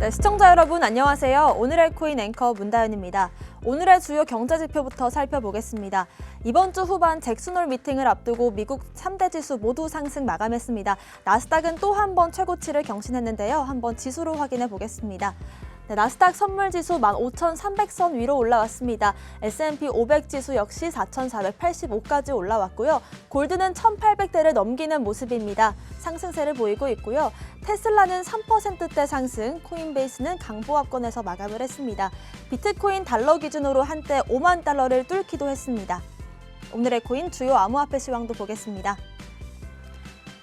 네, 시청자 여러분 안녕하세요. 오늘의 코인 앵커 문다연입니다. 오늘의 주요 경제 지표부터 살펴보겠습니다. 이번 주 후반 잭슨홀 미팅을 앞두고 미국 3대 지수 모두 상승 마감했습니다. 나스닥은 또 한 번 최고치를 경신했는데요. 한번 지수로 확인해 보겠습니다. 네, 나스닥 선물지수 15,300선 위로 올라왔습니다. S&P 500 지수 역시 4,485까지 올라왔고요. 골드는 1,800대를 넘기는 모습입니다. 상승세를 보이고 있고요. 테슬라는 3%대 상승, 코인베이스는 강보합권에서 마감을 했습니다. 비트코인 달러 기준으로 한때 5만 달러를 뚫기도 했습니다. 오늘의 코인 주요 암호화폐 시황도 보겠습니다.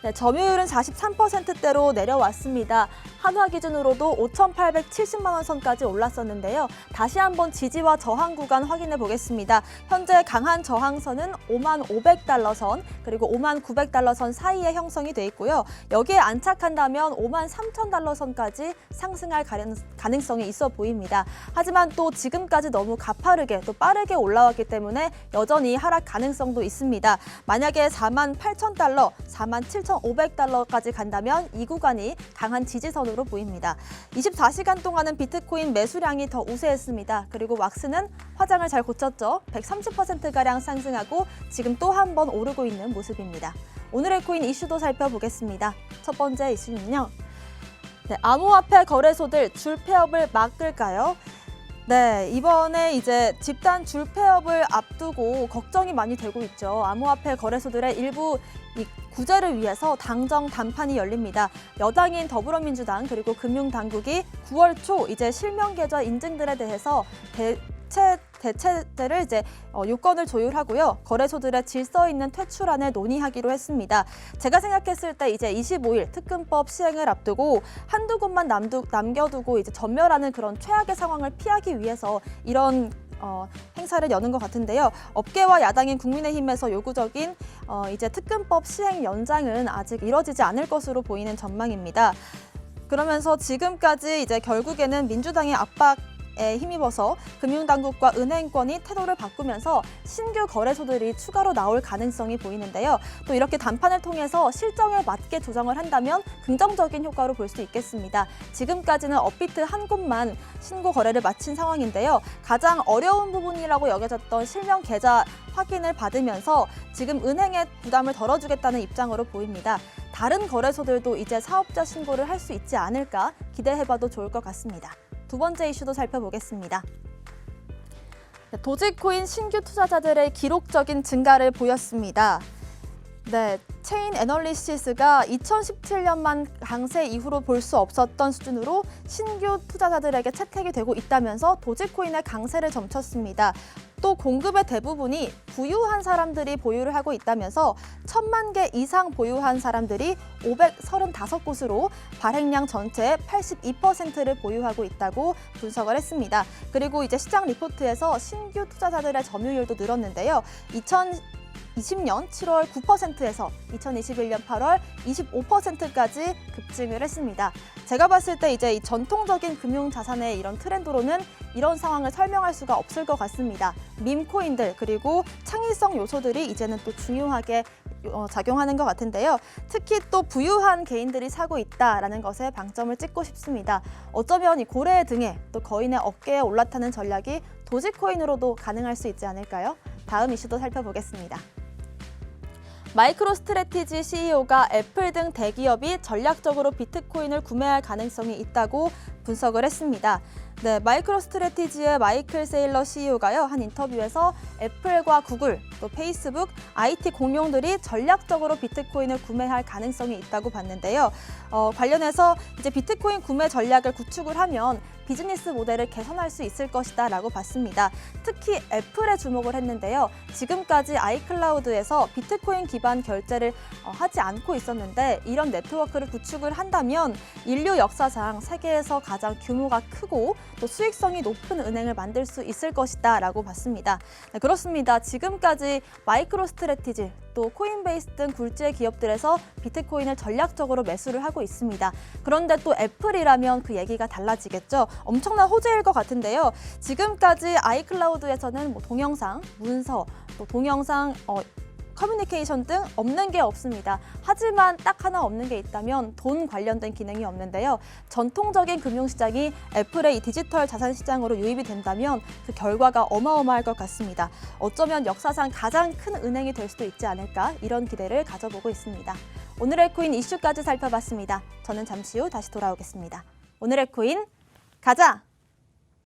네, 점유율은 43%대로 내려왔습니다. 한화 기준으로도 5,870만 원 선까지 올랐었는데요. 다시 한번 지지와 저항 구간 확인해 보겠습니다. 현재 강한 저항선은 5만 500달러 선, 그리고 5만 900달러 선 사이에 형성이 돼 있고요. 여기에 안착한다면 5만 3,000달러 선까지 상승할 가능성이 있어 보입니다. 하지만 또 지금까지 너무 가파르게 또 빠르게 올라왔기 때문에 여전히 하락 가능성도 있습니다. 만약에 4만 8,000달러, 4만 7,500달러까지 간다면 이 구간이 강한 지지선으로 보입니다. 24시간 동안은 비트코인 매수량이 더 우세했습니다. 그리고 왁스는 화장을 잘 고쳤죠. 130%가량 상승하고 지금 또 한 번 오르고 있는 모습입니다. 오늘의 코인 이슈도 살펴보겠습니다. 첫 번째 이슈는요. 네, 암호화폐 거래소들 줄 폐업을 막을까요? 네, 이번에 이제 집단 줄 폐업을 앞두고 걱정이 많이 되고 있죠. 암호화폐 거래소들의 일부 구제를 위해서 당정 단판이 열립니다. 여당인 더불어민주당 그리고 금융당국이 9월 초 이제 실명 계좌 인증들에 대해서 대체들을 이제 요건을 조율하고요. 거래소들의 질서 있는 퇴출안을 논의하기로 했습니다. 제가 생각했을 때 이제 25일 특근법 시행을 앞두고 한두 곳만 남겨두고 이제 전멸하는 그런 최악의 상황을 피하기 위해서 이런 행사를 여는 것 같은데요. 업계와 야당인 국민의힘에서 요구적인 이제 특근법 시행 연장은 아직 이뤄지지 않을 것으로 보이는 전망입니다. 그러면서 지금까지 이제 결국에는 민주당의 압박에 힘입어서 금융당국과 은행권이 태도를 바꾸면서 신규 거래소들이 추가로 나올 가능성이 보이는데요. 또 이렇게 단판을 통해서 실정에 맞게 조정을 한다면 긍정적인 효과로 볼 수 있겠습니다. 지금까지는 업비트 한 곳만 신고 거래를 마친 상황인데요. 가장 어려운 부분이라고 여겨졌던 실명 계좌 확인을 받으면서 지금 은행의 부담을 덜어주겠다는 입장으로 보입니다. 다른 거래소들도 이제 사업자 신고를 할 수 있지 않을까 기대해봐도 좋을 것 같습니다. 두 번째 이슈도 살펴보겠습니다. 도지코인 신규 투자자들의 기록적인 증가를 보였습니다. 네, 체인 애널리시스가 2017년만 강세 이후로 볼 수 없었던 수준으로 신규 투자자들에게 채택이 되고 있다면서 도지코인의 강세를 점쳤습니다. 또 공급의 대부분이 부유한 사람들이 보유를 하고 있다면서 1,000만 개 이상 보유한 사람들이 535곳으로 발행량 전체의 82%를 보유하고 있다고 분석을 했습니다. 그리고 이제 시장 리포트에서 신규 투자자들의 점유율도 늘었는데요. 2020년 7월 9%에서 2021년 8월 25%까지 급증을 했습니다. 제가 봤을 때 이제 이 전통적인 금융 자산의 이런 트렌드로는 이런 상황을 설명할 수가 없을 것 같습니다. 밈코인들 그리고 창의성 요소들이 이제는 또 중요하게 작용하는 것 같은데요. 특히 또 부유한 개인들이 사고 있다라는 것에 방점을 찍고 싶습니다. 어쩌면 이 고래 등에 또 거인의 어깨에 올라타는 전략이 도지코인으로도 가능할 수 있지 않을까요? 다음 이슈도 살펴보겠습니다. 마이크로스트래티지 CEO가 애플 등 대기업이 전략적으로 비트코인을 구매할 가능성이 있다고 분석을 했습니다. 네, 마이크로스트래티지의 마이클 세일러 CEO가요, 한 인터뷰에서 애플과 구글, 또 페이스북, IT 공룡들이 전략적으로 비트코인을 구매할 가능성이 있다고 봤는데요. 관련해서 이제 비트코인 구매 전략을 구축을 하면 비즈니스 모델을 개선할 수 있을 것이다 라고 봤습니다. 특히 애플에 주목을 했는데요. 지금까지 아이클라우드에서 비트코인 기반 결제를 하지 않고 있었는데 이런 네트워크를 구축을 한다면 인류 역사상 세계에서 가장 규모가 크고 또 수익성이 높은 은행을 만들 수 있을 것이다 라고 봤습니다. 네, 그렇습니다. 지금까지 마이크로스트래티지 또 코인베이스 등 굴지의 기업들에서 비트코인을 전략적으로 매수를 하고 있습니다. 그런데 또 애플이라면 그 얘기가 달라지겠죠. 엄청난 호재일 것 같은데요. 지금까지 아이클라우드에서는 동영상, 문서, 또 동영상 커뮤니케이션 등 없는 게 없습니다. 하지만 딱 하나 없는 게 있다면 돈 관련된 기능이 없는데요. 전통적인 금융시장이 애플의 이 디지털 자산 시장으로 유입이 된다면 그 결과가 어마어마할 것 같습니다. 어쩌면 역사상 가장 큰 은행이 될 수도 있지 않을까 이런 기대를 가져보고 있습니다. 오늘의 코인 이슈까지 살펴봤습니다. 저는 잠시 후 다시 돌아오겠습니다. 오늘의 코인 가자!